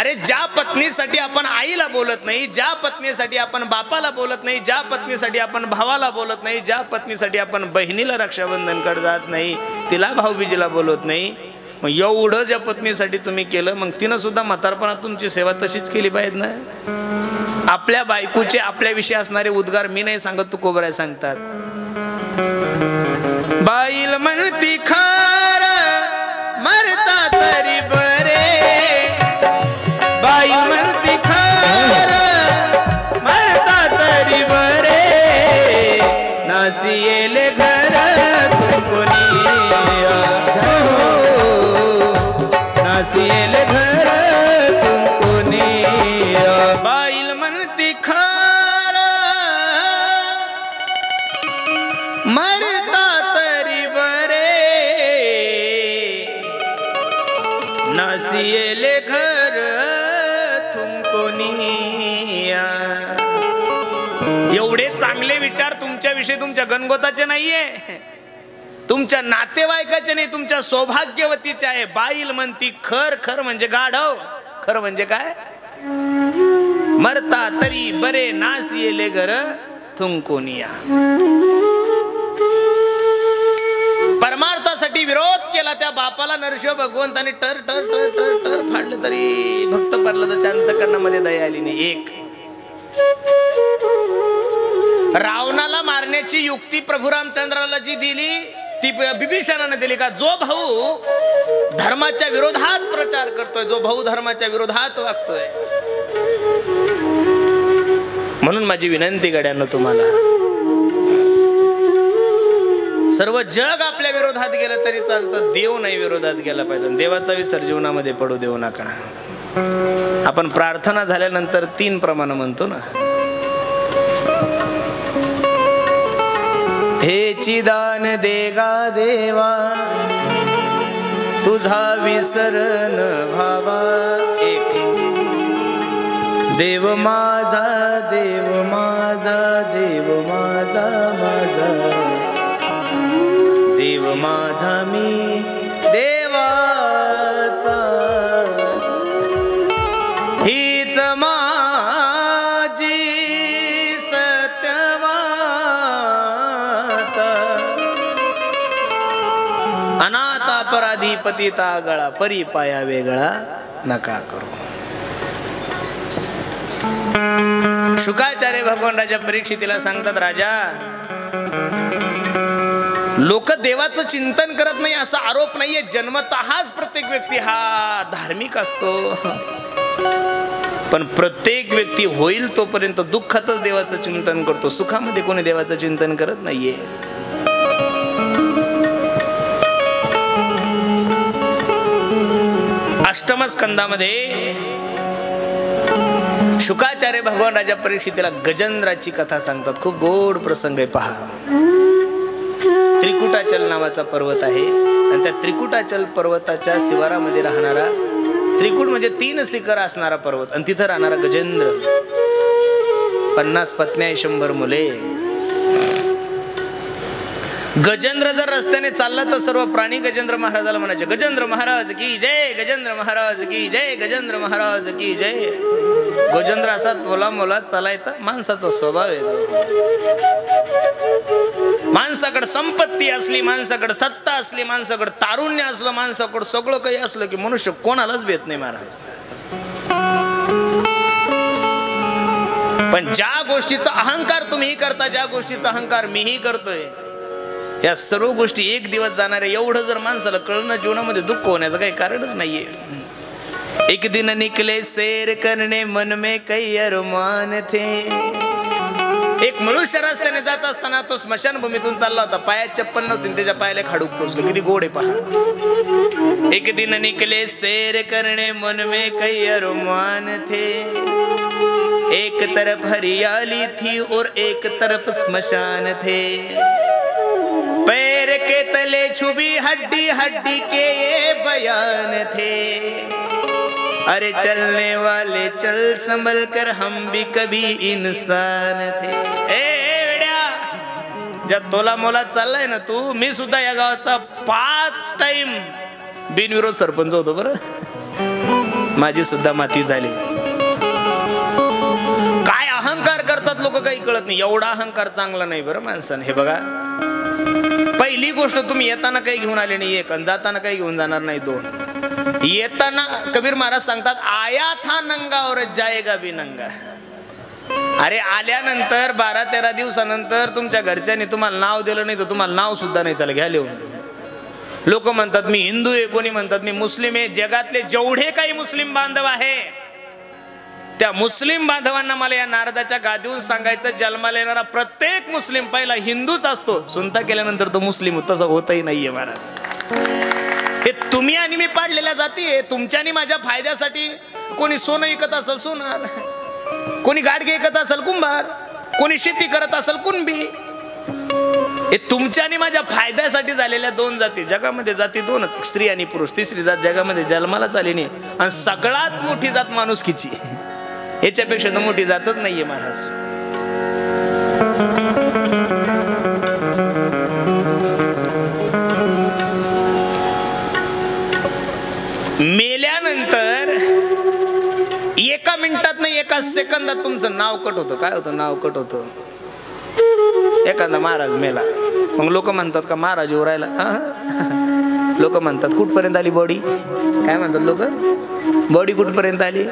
अरे ज्या पत्नीसाठी आपण आईला बोलत नाही, ज्या पत्नीसाठी आपण बापाला बोलत नाही, ज्या पत्नीसाठी आपण भावाला बोलत नाही, ज्या पत्नीसाठी आपण बहिणीला रक्षाबंधन कर जात नाही, तिला भाऊबीजेला बोलत नाही, मग एवढं ज्या पत्नीसाठी तुम्ही केलं, मग तिनं सुद्धा म्हातारपणात तुमची सेवा तशीच केली पाहिजे ना. आपल्या बायकोचे आपल्याविषयी असणारे उद्गार मी नाही सांगत, तू कोबराय सांगतात. बाईल म्हणती खार मरता तरी बरे, बाईल म्हणती खार मरता तरी बरे, नासी येले घर कोणी, नासी येले घर कोणी. बाईल म्हणती खार मरता तरी बरे, नासी येले घर कोणी. एवढे चांगले विचार तुमच्याविषयी तुमच्या गणगोताचे नाहीये, तुमच्या नातेवाईकाचे नाही, तुमच्या सौभाग्यवतीचे आहे. बाईल म्हणती खर, खर म्हणजे गाढव, खर म्हणजे काय, मरता तरी बरे, नास येले घर थुंकोनिया. परमार्थासाठी विरोध केला त्या बापाला नरशिव भगवंताने टर टर टर टर टर फाडलं, तरी भक्त प्रल्हादाच्या अंतःकरणामध्ये दया आली नाही. एक रावणाला मारण्याची युक्ती प्रभू रामचंद्राला जी दिली ती बिभीषणाने दिली का, जो भाऊ धर्माच्या विरोधात प्रचार करतोय, जो भाऊ धर्माच्या विरोधात वागतोय. म्हणून माझी विनंती गड्यांनो तुम्हाला, सर्व जग आपल्या विरोधात गेलं तरी चालतं, देव नाही विरोधात गेला पाहिजे. देवाचा विसर जीवनामध्ये पडू देऊ नका. आपण प्रार्थना झाल्यानंतर 3 प्रमाण म्हणतो ना, हे चिदान देगा देवा तुझा विसरन भावा. एक देव माझा, देव माझा, देव माझा माझा, देव माझा मी देवाचा, हीच माझी सत्यवाचा, अनाथ अपराधी पतिता गळा, परी पाया वेगळा नका करू. शुकाचार्य भगवान राजा परीक्षितीला सांगतात, राजा लोक देवाचं चिंतन करत नाही असा आरोप नाहीये, जन्मतःच प्रत्येक व्यक्ती हा धार्मिक असतो, पण प्रत्येक व्यक्ती होईल तोपर्यंत दुःखातच देवाचं चिंतन करतो, सुखामध्ये कोणी देवाचं चिंतन करत नाहीये. अष्टम स्कंदामध्ये शुकाचार्य भगवान राजा परीक्षितीला गजेंद्राची कथा सांगतात. खूप गोड प्रसंग आहे. पहा, त्रिकुटाचल नावाचा पर्वत आहे आणि त्या त्रिकुटाचल पर्वताच्या शिवारामध्ये राहणारा, त्रिकुट म्हणजे 3 शिखर असणारा पर्वत, आणि तिथं राहणारा गजेंद्र, 50 पत्न्या, 100 मुले. गजेंद्र जर रस्त्याने चालला तर सर्व प्राणी गजेंद्र महाराजाला म्हणायचे, गजेंद्र महाराज की जय, गजेंद्र महाराज की जय, गजेंद्र महाराज की जय. गजेंद्र असा तोला मोला चालायचा, माणसाचा स्वभाव आहे. माणसाकडे संपत्ती असली, माणसाकडे सत्ता असली, माणसाकडे तारुण्य असलं, माणसाकडे सगळं काही असलं की मनुष्य कोणालाच भेट नाही महाराज. पण ज्या गोष्टीचा अहंकार तुम्ही करता, ज्या गोष्टीचा अहंकार मीही करतोय, या सर्व गोष्टी एक दिवस जाणारे, एवढं जर माणसाला कळणं, जीवनामध्ये दुःख होण्याचं काही कारणच नाहीये. एक दिन निकले सैर करने मन में कई अरमान थे. एक मनुष्य रस्त्याने जात असताना तो स्मशानभूमीतून चालला होता, पायात चप्पल नव्हती, त्याच्या पायाला खाडूक टोचलं. किती गोड आहे पहा. एक दिन निकले सैर करने मन में कई अरमान थे, एक तरफ हरियाली थी और एक तरफ स्मशान थे, पैर के तले छुपी हड्डी हड्डी के ये बयान थे, अरे चलने वाले चल संभल कर हम भी कभी इंसान थे. ए वेड्या, ज्या तोला मोला चाललाय ना तू, मी सुद्धा या गावाचा 5 टाइम बिनविरोध सरपंच होतो बरं. माझी सुद्धा माती झाली. काय अहंकार करतात लोक काही कळत नाही. एवढा अहंकार चांगला नाही बरं माणसाने. हे बघा, पहिली गोष्ट, तुम्ही येताना काही घेऊन आले नाही एक, आणि जाताना काही घेऊन जाणार नाही दोन. येताना कबीर महाराज सांगतात, आया था नंगा और जाएगा भी नंगा. अरे आल्यानंतर 12-13 दिवसानंतर तुमच्या घरच्यांनी तुम्हाला नाव दिलं नाही तर तुम्हाला नाव सुद्धा नाही चालेल, घ्या लिहून. लोक म्हणतात मी हिंदू आहे, कोणी म्हणतात मी मुस्लिम आहे. जगातले जेवढे काही मुस्लिम बांधव आहे, त्या मुस्लिम बांधवांना मला या नारदाच्या गादीहून सांगायचं, जन्माला येणारा प्रत्येक मुस्लिम पहिला हिंदूच असतो, सुनता केल्यानंतर तो मुस्लिम. तसं होतही नाहीये महाराज. हे तुम्ही आणि मी पाडलेल्या जाती आहे. तुमच्या आणि माझ्या फायद्यासाठी कोणी सोनं विकत असेल सोनार, कोणी गाडगे विकत असेल कुंभार, कोणी शेती करत असेल कुणबी. हे तुमच्या आणि माझ्या फायद्यासाठी झालेल्या दोन जाती. जगामध्ये जाती दोनच, स्त्री आणि पुरुष. तिसरी जात जगामध्ये जन्मालाच आली नाही. आणि सगळ्यात मोठी जात माणुसकीची. याच्यापेक्षा तर मोठी जातच नाहीये महाराज. मेल्यानंतर एका मिनिटात नाही, एका सेकंदात तुमचं नाव कट होतं. काय होतं? नाव कट होतं. एखादा महाराज मेला, मग लोक म्हणतात का महाराज येऊ राहिला. लोक म्हणतात कुठपर्यंत आली बॉडी? काय म्हणतात लोक? बॉडी कुठपर्यंत आली?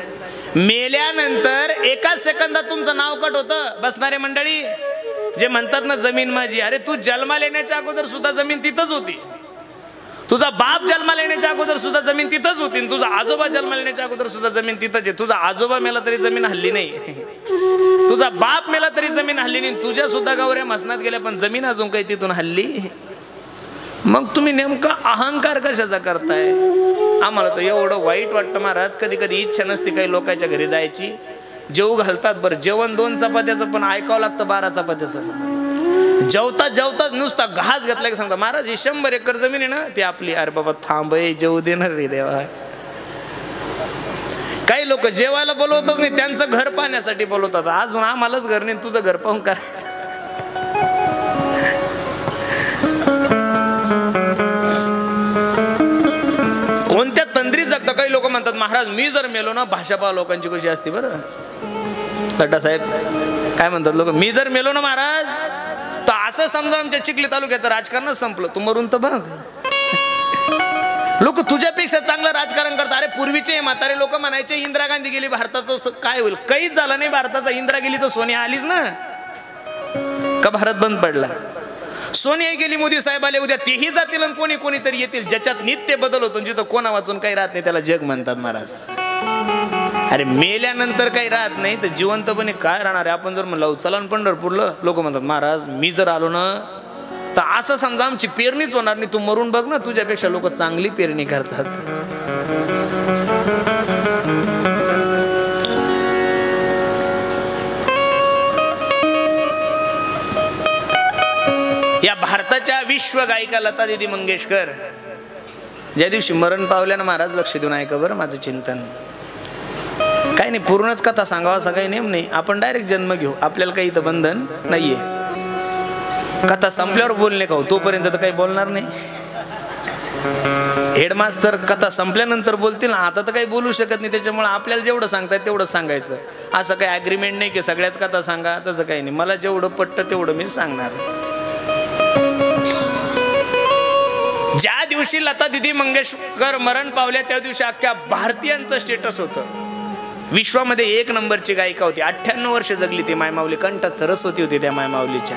मेल्यानंतर एका सेकंदात तुमचं नाव कट होतं. बसणारे मंडळी जे म्हणतात ना जमीन माझी, अरे तू जन्माला येण्याच्या अगोदर सुद्धा जमीन तिथंच होती. तुझा बाप जन्माला येण्याच्या अगोदर सुद्धा जमीन तिथंच होती. तुझा आजोबा जन्माला येण्याच्या अगोदर सुद्धा जमीन तिथंच आहे. तुझा आजोबा मेला तरी जमीन हल्ली नाही, तुझा बाप मेला तरी जमीन हल्ली नाही, तुझ्या सुद्धा गौऱ्या मसनात गेल्या पण जमीन अजून काही तिथून हल्ली. मग तुम्ही नेमका अहंकार कशाचा करताय? आम्हाला तर एवढं वाईट वाटतं महाराज. कधी कधी इच्छा नसते काही लोकांच्या घरी जायची. जेवू घालतात, बरं जेवण 2 चपात्याचं पण ऐकावं लागतं 12 चपात्याचं. जेवतात जेवतात नुसता घास घेतला की सांगता महाराज ही 100 एकर जमीन आहे ना ती आपली. अरे बाबा थांब, जेवू देणार रे देवा. काही लोक जेवायला बोलवतच नाही, त्यांचं घर पाहण्यासाठी बोलवतात. अजून आम्हालाच घर नाही, तुझं घर पाहून करायचं. कोणत्या तंद्री जगता. काही लोक म्हणतात महाराज मी जर मेलो ना, भाषा पहा लोकांची कशी असते बरं. लड्डा साहेब काय म्हणतात लोक, मी जर मेलो ना महाराज तर असं समजा आमच्या चिखली तालुक्याचं राजकारणच संपलं. तू मरून तर बघ. लोक तुझ्यापेक्षा चांगलं राजकारण करतात. अरे पूर्वीचे म्हातारे लोक म्हणायचे इंदिरा गांधी गेली भारताचं काय होईल? काहीच झालं नाही भारताचा. इंदिरा गेली तर सोनिया आलीच ना, का भारत बंद पडला? सोनिया गेली, मोदी साहेब आले, उद्या तेही जातील आणि कोणी कोणीतरी येतील. ज्याच्यात नित्य बदल होतो, जिथं कोणा वाचून काही राहत नाही त्याला जग म्हणतात महाराज. अरे मेल्यानंतर काही राहत नाही तर जिवंतपणे काय राहणार आहे? आपण जर म्हणलं चला पंढरपूरला, लोक म्हणतात महाराज मी जर आलो ना तर असं समजा आमची पेरणीच होणार नाही. तू मरून बघ ना, तुझ्यापेक्षा लोक चांगली पेरणी करतात. या भारताच्या विश्व गायिका लता दीदी मंगेशकर ज्या दिवशी मरण पावल्यानं महाराज लक्ष देऊन ऐका बरं माझं चिंतन. काही नाही, पूर्णच कथा सांगावा असा काही नेम नाही. आपण डायरेक्ट जन्म घेऊ, आपल्याला काही इथं बंधन नाहीये. कथा संपल्यावर बोलणे का हो, तोपर्यंत तर काही बोलणार नाही. हेडमास्तर कथा संपल्यानंतर बोलतील ना, आता तर काही बोलू शकत नाही. त्याच्यामुळे आपल्याला जेवढं सांगताय तेवढं सांगायचं. असं काही ॲग्रीमेंट नाही की सगळ्याच कथा सांगा, तसं काही नाही. मला जेवढं पटतं तेवढं मी सांगणार. ज्या दिवशी लता दीदी मंगेशकर मरण पावल्या त्या दिवशी अख्ख्या भारतीयांचं स्टेटस होतं. विश्वामध्ये 1 नंबरची गायिका होती. 98 वर्ष जगली ती मायमाऊली. कंठात सरस्वती होती त्या मायमाऊलीच्या.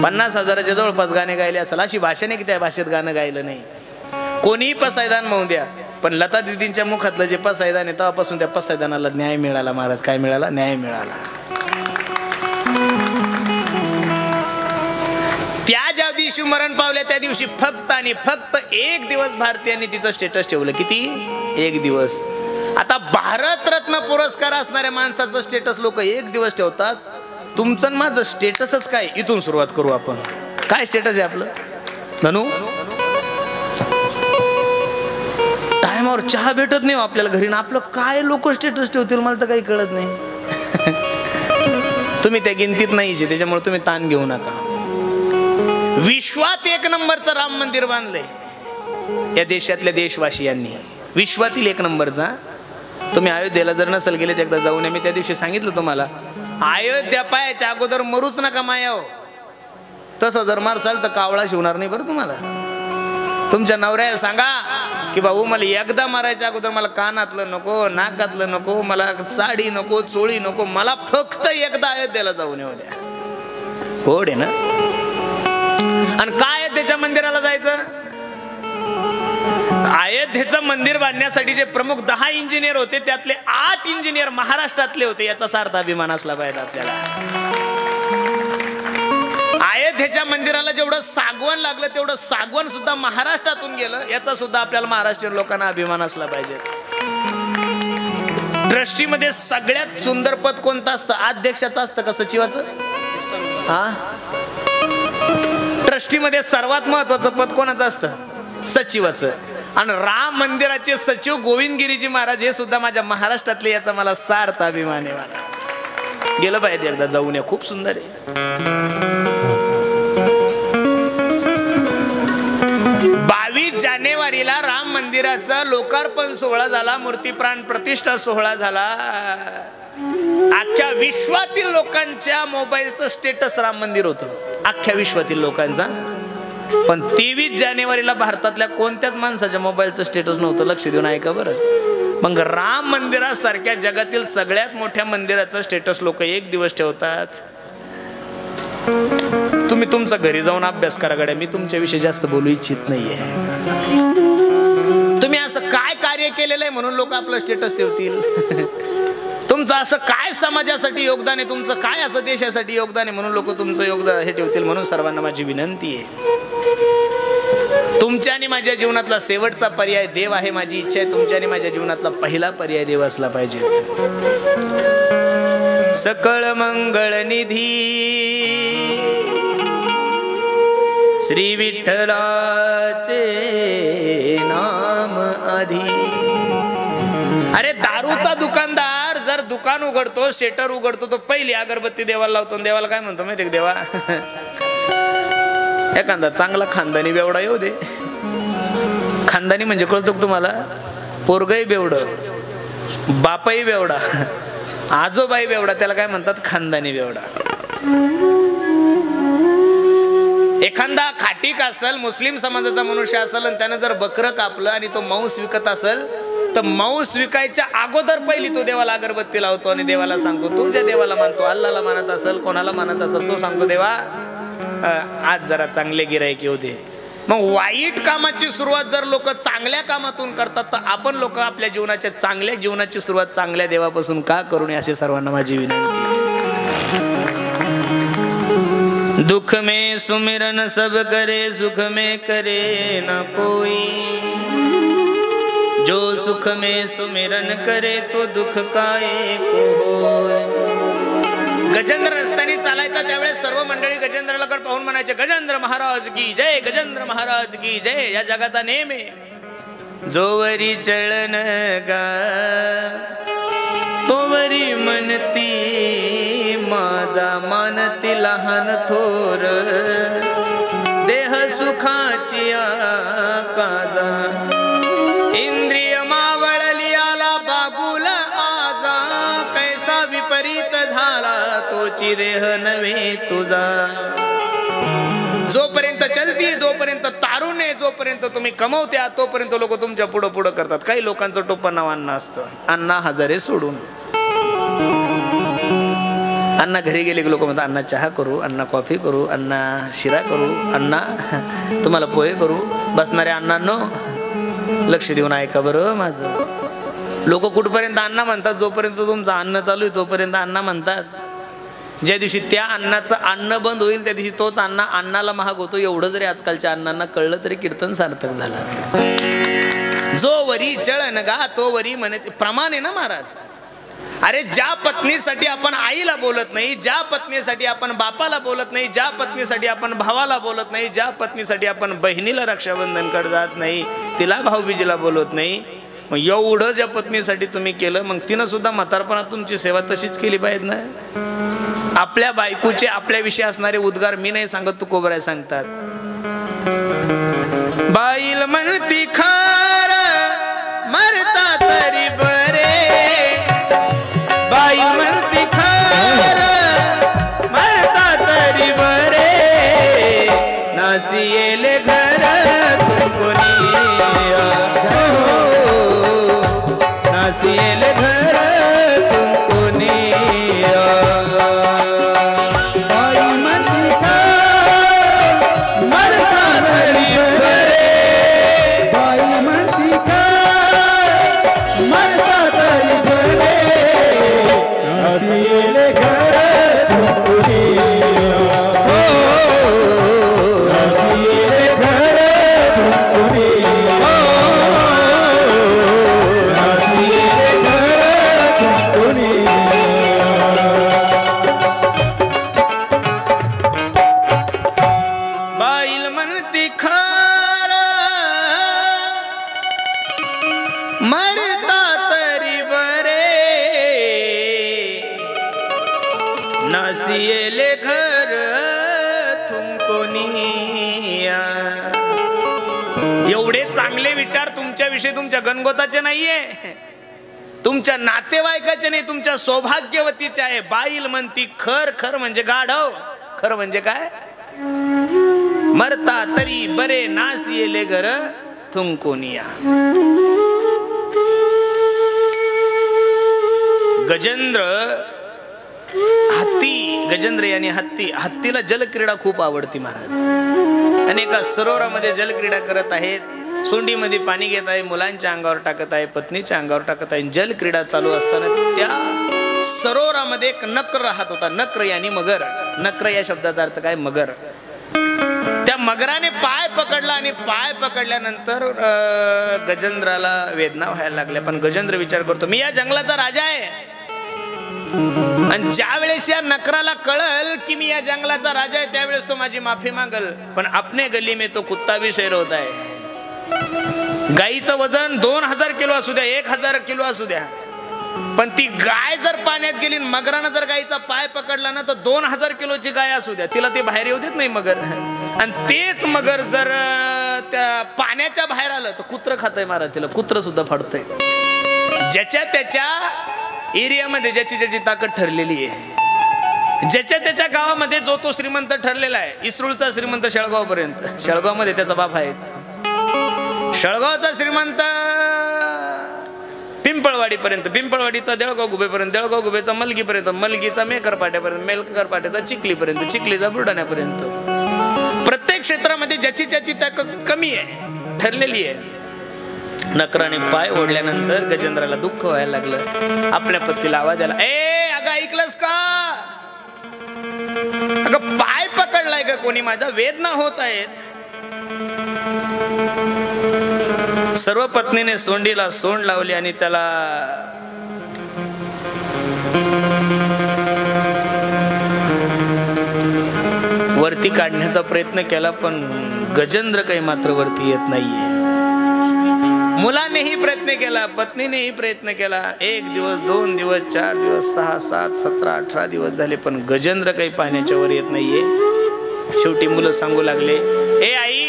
50,000च्या जवळपास गाणे गायले असेल. अशी भाषा नाही की त्या भाषेत गाणं गायलं नाही. कोणीही पसायदान म्हणू द्या, पण लता दीदींच्या मुखातलं जे पसायदान आहे तेव्हापासून त्या पसायदानाला न्याय मिळाला महाराज. काय मिळाला? न्याय मिळाला. त्या ज्या दिवशी मरण पावल्या त्या दिवशी फक्त आणि फक्त 1 दिवस भारतीयांनी तिचं स्टेटस ठेवलं. किती? 1 दिवस. आता भारतरत्न पुरस्कार असणाऱ्या माणसाचं स्टेटस लोक 1 दिवस ठेवतात. तुमचं माझं स्टेटसच काय? इथून सुरुवात करू आपण. काय स्टेटस आहे आपलं धनू? टायमावर चहा भेटत नाही आपल्याला घरी ना. आपलं काय लोक स्टेटस ठेवतील मला तर काही कळत नाही. तुम्ही त्या गिनतीत नाहीचे, त्याच्यामुळे तुम्ही ताण घेऊ नका. विश्वात 1 नंबरचं राम मंदिर बांधलंय या देशातल्या देशवासियांनी. विश्वातील 1 नंबरचा तुम्ही अयोध्येला जर नसेल गेले एकदा जाऊन मी त्या दिवशी सांगितलं तुम्हाला, अयोध्या पायाच्या अगोदर मरूच नका मायाव. तसं जर मारसाल तर कावळा शिवणार नाही बरं तुम्हाला. तुमच्या नवऱ्याला सांगा की भाऊ मला एकदा मारायच्या अगोदर मला कानातलं नको, नाकातलं नको, मला साडी नको, चोळी नको, मला फक्त एकदा अयोध्येला जाऊन येऊ द्या. गोड आहे ना. आणि काय त्याच्या मंदिराला जायचं? अयोध्येचं मंदिर बांधण्यासाठी जे प्रमुख 10 इंजिनियर होते त्यातले 8 इंजिनियर महाराष्ट्रातले होते. याचा सार्थ अभिमान असला पाहिजे आपल्याला. अयोध्येच्या मंदिराला जेवढं सागवण लागलं तेवढं सागवण सुद्धा महाराष्ट्रातून गेलं. याचा सुद्धा आपल्याला महाराष्ट्रीयन लोकांना अभिमान असला पाहिजे. ट्रस्टीमध्ये सगळ्यात सुंदर पद कोणतं असतं? अध्यक्षाचं असतं का सचिवाचं? हा, ट्रस्टीमध्ये सर्वात महत्वाचं पद कोणाचं असतं? सचिवाचं. आणि राम मंदिराचे सचिव गोविंदगिरीजी महाराज हे सुद्धा माझ्या महाराष्ट्रातले. याचा मला सार्थ अभिमान आहे. मला गेलं पाहिजे एकदा जाऊन या. खूप सुंदर आहे. 22 जानेवारीला राम मंदिराचा लोकार्पण सोहळा झाला, मूर्ती प्राण प्रतिष्ठा सोहळा झाला. अख्ख्या विश्वातील लोकांच्या मोबाईलचं स्टेटस राम मंदिर होतं, अख्ख्या विश्वातील लोकांचा. पण 23 जानेवारीला भारतातल्या कोणत्याच माणसाच्या मोबाईलचं स्टेटस नव्हतं. लक्ष देऊन ऐका बरं. मग राम मंदिरासारख्या जगातील सगळ्यात मोठ्या मंदिराचं स्टेटस लोक एक दिवस ठेवतात. तुम्ही तुमचा घरी जाऊन अभ्यास करा गड्या. मी तुमच्याविषयी जास्त बोलू इच्छित नाहीये. तुम्ही असं काय कार्य केलेलं आहे म्हणून लोक आपलं स्टेटस ठेवतील? तुमचं असं काय समाजासाठी योगदान आहे, तुमचं काय असं देशासाठी योगदान आहे म्हणून लोक तुमचं योगदान हे ठेवतील. म्हणून सर्वांना माझी विनंती आहे, तुमच्या आणि माझ्या जीवनातला शेवटचा पर्याय देव आहे. माझी इच्छा आहे तुमच्या आणि माझ्या जीवनातला पहिला पर्याय देव असला पाहिजे. सकळ मंगळ निधी श्री विठ्ठलाचे नाम आधी. अरे दारूचा दुकानदार जर दुकान उघडतो, शेटर उघडतो, तो पहिली अगरबत्ती देवाला लावतो. देवाला काय म्हणतो माहिती का? देवा एखादा चांगला खानदानी बेवडा येऊ दे. खानदानी म्हणजे कळतो का तुम्हाला? पोरगही बेवड, बापही बेवडा, आजोबाई बेवडा, त्याला काय म्हणतात? खानदानी बेवडा. एखादा खाटीक असेल, मुस्लिम समाजाचा मनुष्य असेल आणि त्यानं जर बकरं कापलं आणि तो मांस विकत असेल तर मांस विकायच्या अगोदर पहिली तो देवाला अगरबत्ती लावतो आणि देवाला सांगतो, तू ज्या देवाला मानतो, अल्लाला मानत असेल, कोणाला मानत असेल, तो सांगतो देवा आज जरा चांगले गिराईक येऊ दे. मग वाईट कामाची सुरुवात जर लोक चांगल्या कामातून करतात तर आपण लोक आपल्या जीवनाच्या चांगल्या जीवनाची सुरुवात चांगल्या देवापासून का करू नये अशी सर्वांना माझी विनंती. दुख में सुमिरन सब करे, सुख में करे न कोई. जो सुख में सुमिरन करे तो दुख काहे को होय. गजेंद्र रस्त्याने चालायचा त्यावेळेस सर्व मंडळी गजेंद्राला पाहून म्हणायचे, गजेंद्र महाराज की जय, गजेंद्र महाराज की जय. या जगाचा नेम आहे, जोवरी चळन गा तोवरी म्हणती माझा मानती लहान थोर. देह सुखाची काजा इंद्रिय मावळली आला बागुल आजा. कैसा विपरीत झाला तोची देह नव्हे तुझा. जोपर्यंत चलती, जोपर्यंत तारुण्य, जोपर्यंत तुम्ही कमवत्या तोपर्यंत लोक तुमच्या पुढं पुढं करतात. काही लोकांचं टोपण नाव अण्णा असतं. अण्णा हजारे सोडून अण्णा घरी गेले की लोक म्हणतात अण्णा चहा करू, अण्णा कॉफी करू, अण्णा शिरा करू, अण्णा तुम्हाला पोहे करू. बसणारे अण्णांनो लक्ष देऊन ऐका बरं माझं. लोक कुठपर्यंत अण्णा म्हणतात? जोपर्यंत तुमचं अन्न चालू आहे तोपर्यंत अण्णा म्हणतात. ज्या दिवशी त्या अन्नाचं अन्न बंद होईल त्या दिवशी तोच अण्णा अन्नाला महाग होतो. एवढं जरी आजकालच्या अण्णांना कळलं तरी कीर्तन सार्थक झालं. जो वरी चळन गा तो वरी म्हणे प्रमाण आहे ना महाराज. अरे ज्या पत्नीसाठी आपण आईला बोलत नाही, ज्या पत्नीसाठी आपण बापाला बोलत नाही, ज्या पत्नीसाठी आपण भावाला बोलत नाही, ज्या पत्नीसाठी आपण बहिणीला रक्षाबंधन कर जात नाही, तिला भाऊबीजेला बोलत नाही, मग एवढं ज्या पत्नीसाठी तुम्ही केलं मग तिनं सुद्धा म्हातारपणात तुमची सेवा तशीच केली पाहिजे ना. आपल्या बायकोचे आपल्याविषयी असणारे उद्गार मी नाही सांगत, तू कोबराय सांगतात. बाईल म्हणती खार मरता तरी बरे. नासिएले घर तुमको निया, नासिएले घर तुमको निया। नासिएले घर तुमको निया। एवढे चांगले विचार तुमच्याविषयी तुमच्या गणगोताचे नाहीये, तुमच्या नातेवाईकाचे नाही, तुमच्या सौभाग्यवतीचे आहे। बाईल म्हणती खर, खर म्हणजे गाढव, खर म्हणजे काय? मरता तरी बरे नासिएले घर तुमको निया। गजेंद्र हत्ती, गजेंद्र यानी हत्ती, हत्तीला जलक्रीडा खूप आवडती महाराज। आणि एका सरोवरामध्ये जलक्रीडा करत आहेत, सोंडीमध्ये पाणी घेत आहे, मुलांच्या अंगावर टाकत आहे, पत्नीच्या अंगावर टाकत आहे। जलक्रीडा चालू असताना त्या सरोवरामध्ये एक नक्र राहत होता। नक्र यानी मगर, नक्र या शब्दाचा अर्थ काय? मगर। त्या मगराने पाय पकडला आणि पाय पकडल्यानंतर गजेंद्राला वेदना व्हायला लागल्या। पण गजेंद्र विचार करतो, मी या जंगलाचा राजा आहे, आणि ज्या वेळेस या नकराला कळल की मी या जंगलाचा राजा आहे त्यावेळेस तो माझी माफी मागल। पण अपने गली में तो कुत्ता भी शेर होता है। गाईचं वजन 2000 किलो असू द्या, 1000 किलो असू द्या, पण ती गाय जर पाण्यात गेली, मगरानं जर गाईचा पाय पकडला ना, तर 2000 किलोची गाय असू द्या, तिला ते बाहेर येऊ देत नाही मगर। आणि तेच मगर जर त्या पाण्याच्या बाहेर आलं तर कुत्र खातंय महाराज, तिला कुत्र सुद्धा फाडतंय। ज्याच्या त्याच्या एरियामध्ये ज्याची ज्याची ताकद ठरलेली आहे, ज्याच्या त्याच्या गावामध्ये जो तो श्रीमंत ठरलेला आहे। इस्रूळचा श्रीमंत शेळगाव पर्यंत, शेळगाव मध्ये त्याचा बाप आहेच। शेळगावचा श्रीमंत पिंपळवाडी पर्यंत, पिंपळवाडीचा देळगाव गुबेपर्यंत, देळगाव गुबेचा मलगीपर्यंत, मलगीचा मेकरपाट्यापर्यंत, मेकरपाट्याचा चिखलीपर्यंत, चिखलीचा बुलढाण्यापर्यंत। प्रत्येक क्षेत्रामध्ये ज्याची ज्याची ताकद कमी आहे, ठरलेली आहे। नकराने पाय ओढल्यानंतर गजेंद्राला दुःख व्हायला लागलं। आपल्या पत्नीला आवाज द्याला, ए अगं ऐकलंस का? अगं पाय पकडलाय का कोणी माझा? वेदना होत आहेत। सर्व पत्नीने सोंडीला सोंड लावली आणि त्याला वरती काढण्याचा प्रयत्न केला, पण गजेंद्र काही मात्र वरती येत नाहीये। मुलानेही प्रयत्न केला, पत्नीनेही प्रयत्न केला। 1 दिवस, 2 दिवस, 4 दिवस, 6, 7, 17, 18 दिवस झाले, पण गजेंद्र काही पाण्याच्या वर येत नाहीये। शेवटी मुलं सांगू लागले, ए आई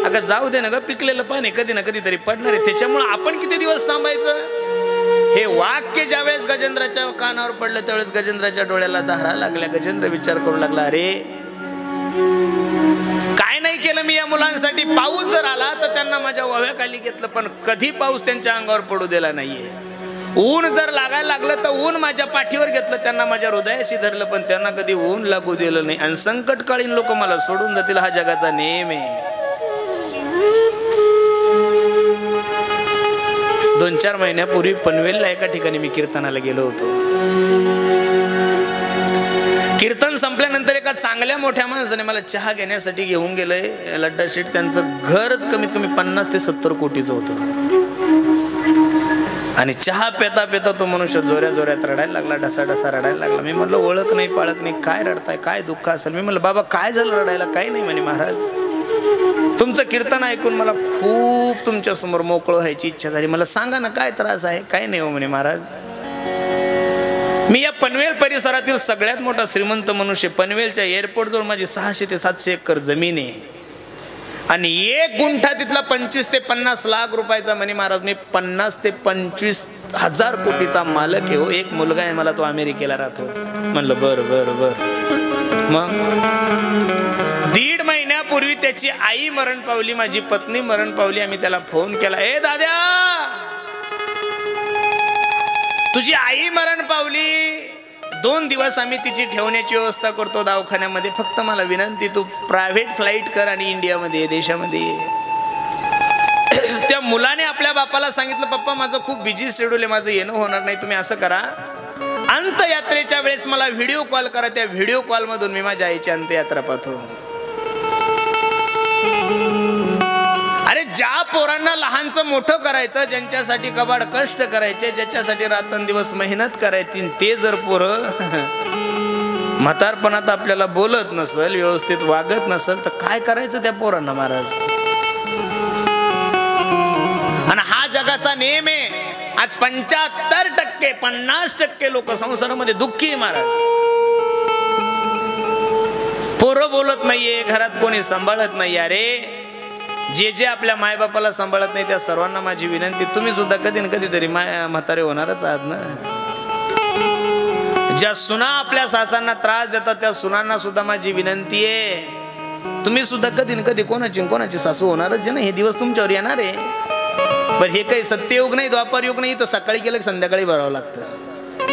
अगं जाऊ दे ना ग, पिकलेलं पाणी कधी ना कधी तरी पडणार आहे, त्याच्यामुळे आपण किती दिवस थांबायचं? हे वाक्य ज्यावेळेस गजेंद्राच्या कानावर पडलं त्यावेळेस गजेंद्राच्या डोळ्याला धारा लागल्या। गजेंद्र विचार करू लागला, अरे काय नाही केलं मी या मुलांसाठी? पाऊस जर आला तर त्यांना माझ्या वव्याखाली घेतलं, पण कधी पाऊस त्यांच्या अंगावर पडू दिला नाहीये। ऊन जर लागायला लागलं तर ऊन माझ्या पाठीवर घेतलं, त्यांना माझ्या हृदयाशी धरलं, पण त्यांना कधी ऊन लागू दिलं नाही। आणि संकटकालीन लोक मला सोडून जातील, हा जगाचा नियम आहे। 2-4 महिन्यापूर्वी पनवेलला एका ठिकाणी मी कीर्तनाला गेलो होतो। कीर्तन संपल्यानंतर एका चांगल्या मोठ्या माणसाने मला चहा घेण्यासाठी घेऊन गेलंय। लड्डा शेठ त्यांचं घरच कमीत कमी 50 ते 70 कोटीचं होतं। आणि चहा पेता पेता तो मनुष्य जोऱ्या जोऱ्यात रडायला लागला, ढसा ढसा रडायला लागला। मी म्हणलं ओळख नाही पाळख नाही, काय रडताय, काय दुःख असेल? मी म्हणलं बाबा काय झालं रडायला? काही नाही म्हणे महाराज, तुमचं कीर्तन ऐकून मला खूप तुमच्या समोर मोकळं व्हायची इच्छा झाली, मला सांगा ना काय त्रास आहे? काय नाही हो म्हणे महाराज, मी या पनवेल परिसरातील सगळ्यात मोठा श्रीमंत मनुष्य, पनवेलच्या एअरपोर्ट जवळ माझी 600 ते 700 एकर जमीन आहे आणि 1 गुंठा तिथला 25 ते 50 लाख रुपयाचा म्हणे महाराज, मी 50 ते 25 हजार कोटीचा मालक आहे हो। एक मुलगा आहे मला, तो अमेरिकेला राहतो। म्हणलं बर बर बर, मग 1.5 महिन्यापूर्वी त्याची आई मरण पावली, माझी पत्नी मरण पावली. आम्ही त्याला फोन केला, ए दाद्या, तुझी आई मरण पावली, 2 दिवस आम्ही तिची ठेवण्याची व्यवस्था करतो दवाखान्यामध्ये, फक्त मला विनंती, तू प्रायव्हेट फ्लाईट कर आणि इंडियामध्ये, देशामध्ये ये. त्या मुलाने आपल्या बापाला सांगितलं, पप्पा माझं खूप बिझी शेड्यूल आहे, माझं येणं होणार नाही, तुम्ही असं करा, अंत्ययात्रेच्या वेळेस मला व्हिडिओ कॉल करा, त्या व्हिडिओ कॉल मधून मी माझ्या आईची अंत्ययात्रा पाहतो. अरे ज्या पोरांना लहानचं मोठं करायचं, ज्यांच्यासाठी कबाड कष्ट करायचे, ज्याच्यासाठी रात्रंदिवस मेहनत करायची, ते जर पोरं म्हातारपणात आपल्याला बोलत नसल, व्यवस्थित वागत नसल, तर काय करायचं त्या पोरांना महाराज. आणि हा जगाचा नियम आहे. आज 75% 50% लोक संसारामध्ये दुःखी महाराज. पोरं बोलत नाहीये, घरात कोणी सांभाळत नाही. अरे जे आपल्या मायबापाला सांभाळत नाही, त्या सर्वांना माझी विनंती, तुम्ही सुद्धा कधी ना कधीतरी म्हातारे होणारच आहात ना. ज्या सुना आपल्या सासांना त्रास देतात, त्या सुनांना सुद्धा माझी विनंती आहे, तुम्ही सुद्धा कधी ना कधी कोणाची सासू होणारच आहे ना. हे दिवस तुमच्यावर येणार आहे. बरं, हे काही सत्ययुग नाही, द्वापर युग नाही. तर सकाळी केलं की संध्याकाळी भरावं लागतं,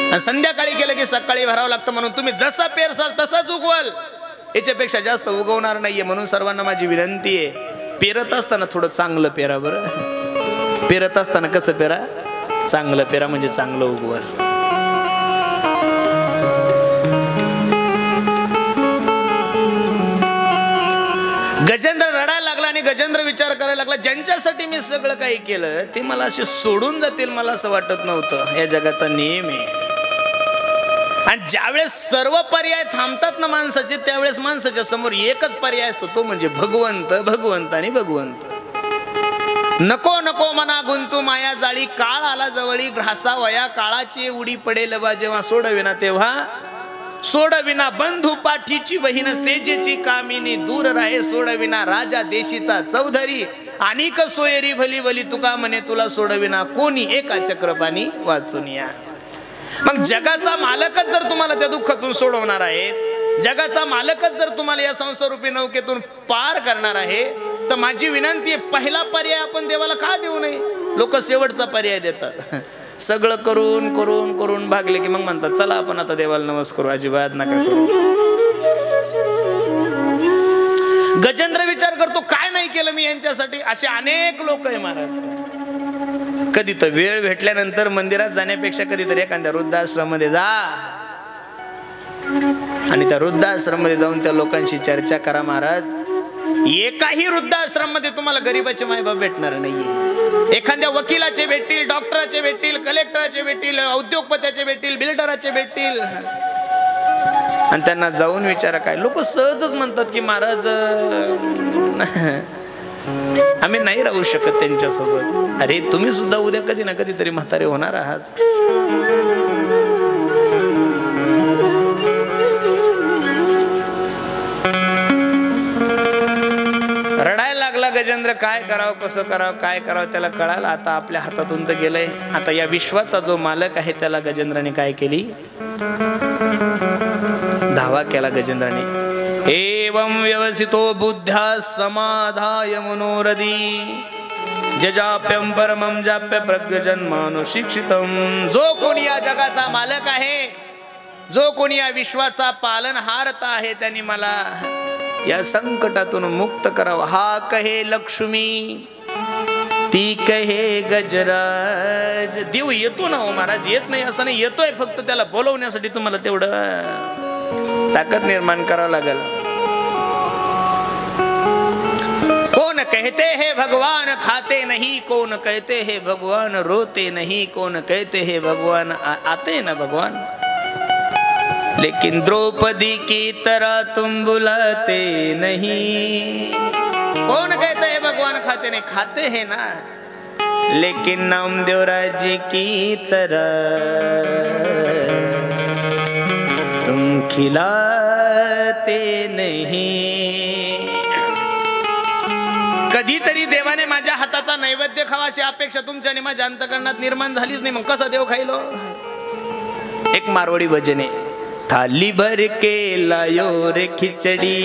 आणि संध्याकाळी केलं की सकाळी भरावं लागतं. म्हणून तुम्ही जसा पेरसाल तसाच उगवाल, याच्यापेक्षा जास्त उगवणार नाहीये. म्हणून सर्वांना माझी विनंती आहे, पेरत असताना थोडं चांगलं पेरा. बरं, पेरत असताना कसं पेरा, चांगलं पेरा, म्हणजे चांगलं उगवाल. गजेंद्र रडायला लागला आणि गजेंद्र विचार करायला लागला, ज्यांच्यासाठी मी सगळं काही केलं ते मला असे सोडून जातील, मला असं वाटत नव्हतं. या जगाचा नियम आहे. आणि ज्यावेळेस सर्व पर्याय थांबतात ना माणसाचे, त्यावेळेस माणसाच्या समोर एकच पर्याय असतो, तो म्हणजे भगवंत, भगवंत आणि भगवंत. नको नको मना गुंतू माया जाळी, काळ आला जवळी घासा वया, काळाची उडी पडेल बा जेव्हा, सोडविना तेव्हा सोडविना, बंधू पाठीची बहीण सेजेची कामिनी, दूर राहे सोडविना, राजा देशीचा चौधरी, अनिक सोयरी भली भली, तुका म्हणे तुला सोडविना कोणी, एका चक्रपाणी वाचून या. मग जगाचा मालकच जर तुम्हाला त्या दुःखातून सोडवणार आहे, जगाचा मालकच जर तुम्हाला या संसारूपी नौकेतून पार करणार आहे, तर माझी विनंती आहे, पहिला पर्याय आपण देवाला का देऊ नये. लोक शेवटचा पर्याय देतात. सगळं करून करून करून भागले की मग म्हणतात, चला आपण आता देवाला नमस्कार करू. अजिबात नका करू. गजेंद्र विचार करतो, काय नाही केलं मी यांच्यासाठी. असे अनेक लोक आहे महाराज. कधी तर वेळ भेटल्यानंतर मंदिरात जाण्यापेक्षा कधीतरी एखाद्या वृद्धाश्रम मध्ये जा आणि त्या वृद्धाश्रम मध्ये जाऊन त्या लोकांशी चर्चा करा महाराज. एकाही वृद्धाश्रम मध्ये तुम्हाला गरीबाचे मायबाप भेटणार नाहीये. एखाद्या वकिलाचे भेटतील, डॉक्टराचे भेटतील, कलेक्टराचे भेटतील, उद्योगपत्याचे भेटतील, बिल्डराचे भेटतील. आणि त्यांना जाऊन विचारा. काय लोक सहजच म्हणतात की महाराज आम्ही नाही राहू शकत त्यांच्यासोबत. अरे तुम्ही सुद्धा उद्या कधी ना कधीतरी म्हातारे होणार आहात. रडायला लागला गजेंद्र. काय करावं, कसं करावं, काय करावं त्याला कळालं. आता आपल्या हातातून तर गेलंय. आता या विश्वाचा जो मालक आहे त्याला गजेंद्राने काय केली, धावा केला गजेंद्राने. एवं व्यवसितो बुद्ध्या समाधाय मनोरदी, जजाप्यं परमं जाप्य प्रज्ञजन्मानुशिक्षितम्. जो कोणी या जगाचा मालक आहे, जो कोणी या विश्वाचा पालनहारता आहे, त्यांनी मला या संकटातून मुक्त करावं. हा कहे लक्ष्मी, ती कहे गजराज. देव येतो ना हो महाराज, येत नाही असं नाही, येतोय. फक्त त्याला बोलवण्यासाठी तुम्हाला तेवढं ताकद निर्माण करावं लागेल. कौन कहते हैं भगवान खाते नहीं, कौन कहते हैं भगवान रोते नहीं, कौन कहते हैं भगवान आते ना भगवान, लेकिन द्रौपदी की तरह तुम बुलाते नहीं. कौन कहते हैं भगवान खाते नहीं, खाते हैं ना, लेकिन नामदेवराज जी की तरह तुम खिलाते नहीं. कधीतरी देवाने माझ्या हाताचा नैवेद्य खावा अशी अपेक्षा तुमच्या आणि माझ्या अंतकरणात निर्माण झालीच नाही. मग कसा देव खाईल. एक मारवाडी भजन आहे, थाली भर के लायो रे खिचड़ी,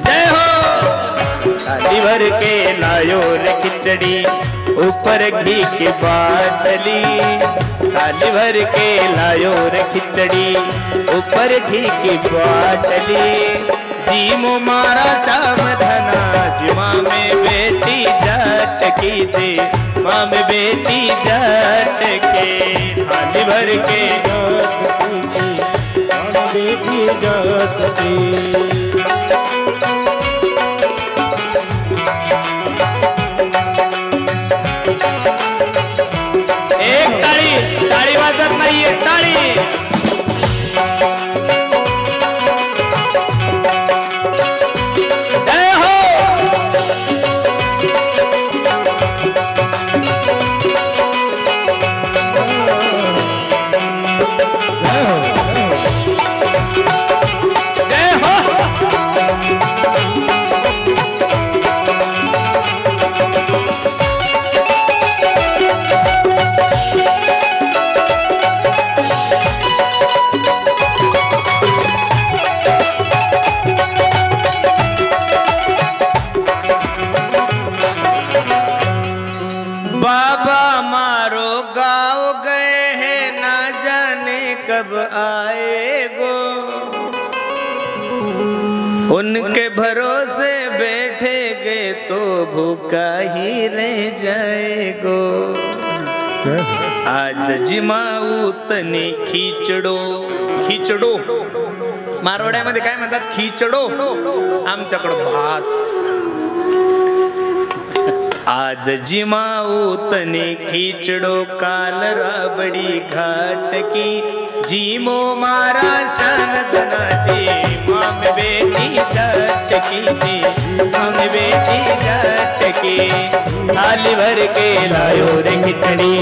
जय हो। थाली भर के लायो रे खिचड़ी, ऊपर घी की बाटली। थाली भर के लायो रे खिचड़ी, ऊपर घी की बाटली। जी मो मारा शाम धना, जी माँ में बेटी जाट की जी, माँ में बेटी जाट के। थाली भर के बेटी जाट की। एक ताड़ी, ताड़ी वाजत नाहीये, ताड़ी। जय हो। जय हो। बाबा मारो गाँव गए हैं, ना जाने कब आएगो। उनके भरोसे बैठे गए तो भूखा ही रह जाएगो। आज जिमाऊ तने खिचडो, खिचडो मारवाड्यामध्ये काय म्हणतात? खिचडो, आमच्याकडे भात। आज जिमाऊ तने खिचडो, काल राबडी घाट की। जीमो मारा शान धनाची, माम बेटी जाट की जी, माम बेटी जाट की। थाली भर के लायो रे खिचड़ी,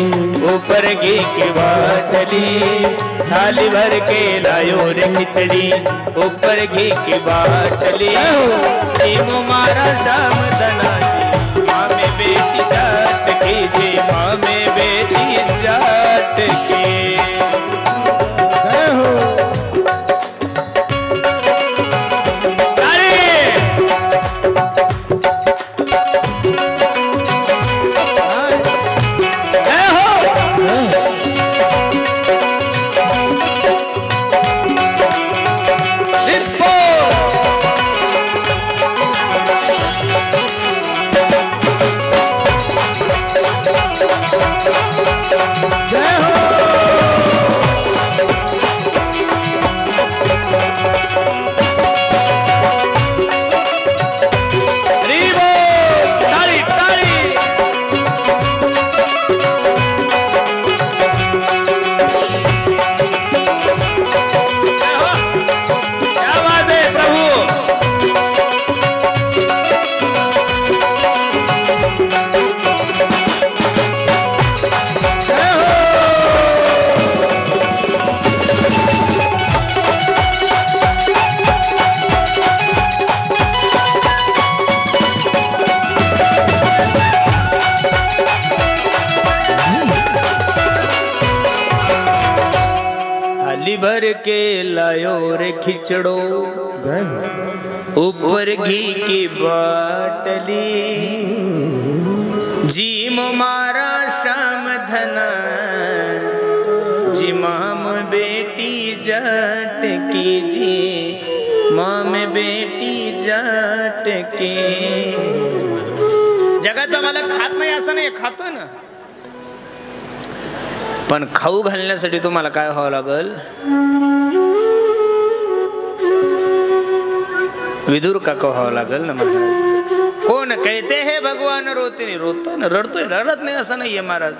ऊपर घी की बाटली। थाली भर के लायो रे खिचड़ी, ऊपर घी की बाटली। जीमो मारा शाम धनाची, माँ में बेटी जाट की जी, माँ में बेटी जाट की। भर के लायो रे खिचड़ो, ऊपर घी की बाटली। जी मारा शाम धना, जी माम बेटी जाट की जी, माम बेटी जाट की। जगाचा मालक खात नाही असं नाही, खातोय ना, पण खाऊ घालण्यासाठी तुम्हाला काय व्हावं लागल? विदुर काका व्हावं लागल ना महाराज। कोण कहते है भगवान रोते नहीं, रोता ना, रडतोय, रडत नाही असं नाहीये महाराज।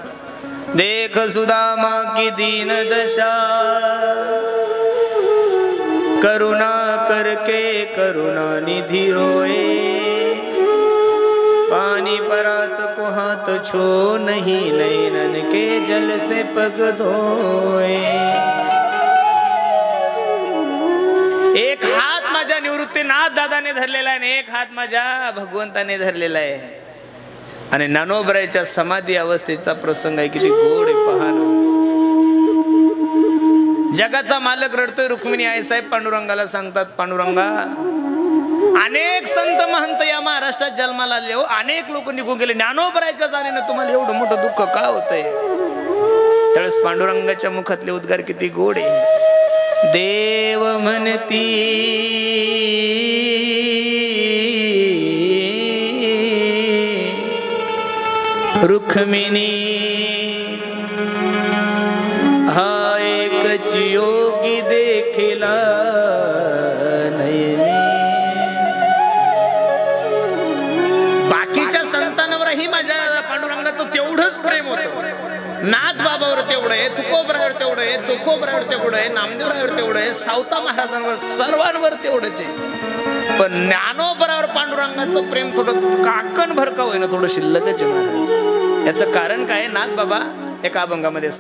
देख सुदामा की दीन दशा, करुणा करके करुणा निधि रोए। पानी परात को हाथ छो नहीं, नैनन के जल से पग धोए। एक हात माझ्या निवृत्तीनाथ दादाने धरलेला आहे, एक हात माझ्या भगवंताने धरलेला आहे। आणि ज्ञानोबरायच्या समाधी अवस्थेचा प्रसंग आहे, किती गोड आहे पहा ना। जगाचा मालक रडतोय, रुक्मिणी आई साहेब पांडुरंगाला सांगतात, पांडुरंगा अनेक संत महंत या महाराष्ट्रात जन्माला आले हो, अनेक लोक निघून गेले, ज्ञानोबरायच्या जाणीनं तुम्हाला एवढं मोठं दुःख का होतंय? त्यावेळेस पांडुरंगाच्या मुखातले उद्गार किती गोड आहे. देव म्हणती रुक्मिणी हा एकच योगी देखिला नयनी. बाकीच्या संतांवरही माझ्या पांडुरंगाचं तेवढंच प्रेम होतं. नाथ बाबावर तेवढं आहे, तुकोबरावर तेवढं आहे, चोखोबरावर तेवढं आहे, नामदेवरावर तेवढं आहे, सावता महाराजांवर सर्वांवर तेवढंच आहे. पण ज्ञानोबरावर पांडुरंगाचं प्रेम थोडं काकण भरकाव आहे ना, थोडं शिल्लकच आहे महाराज. याचं कारण काय? नाथ बाबा एका अभंगामध्ये सांग.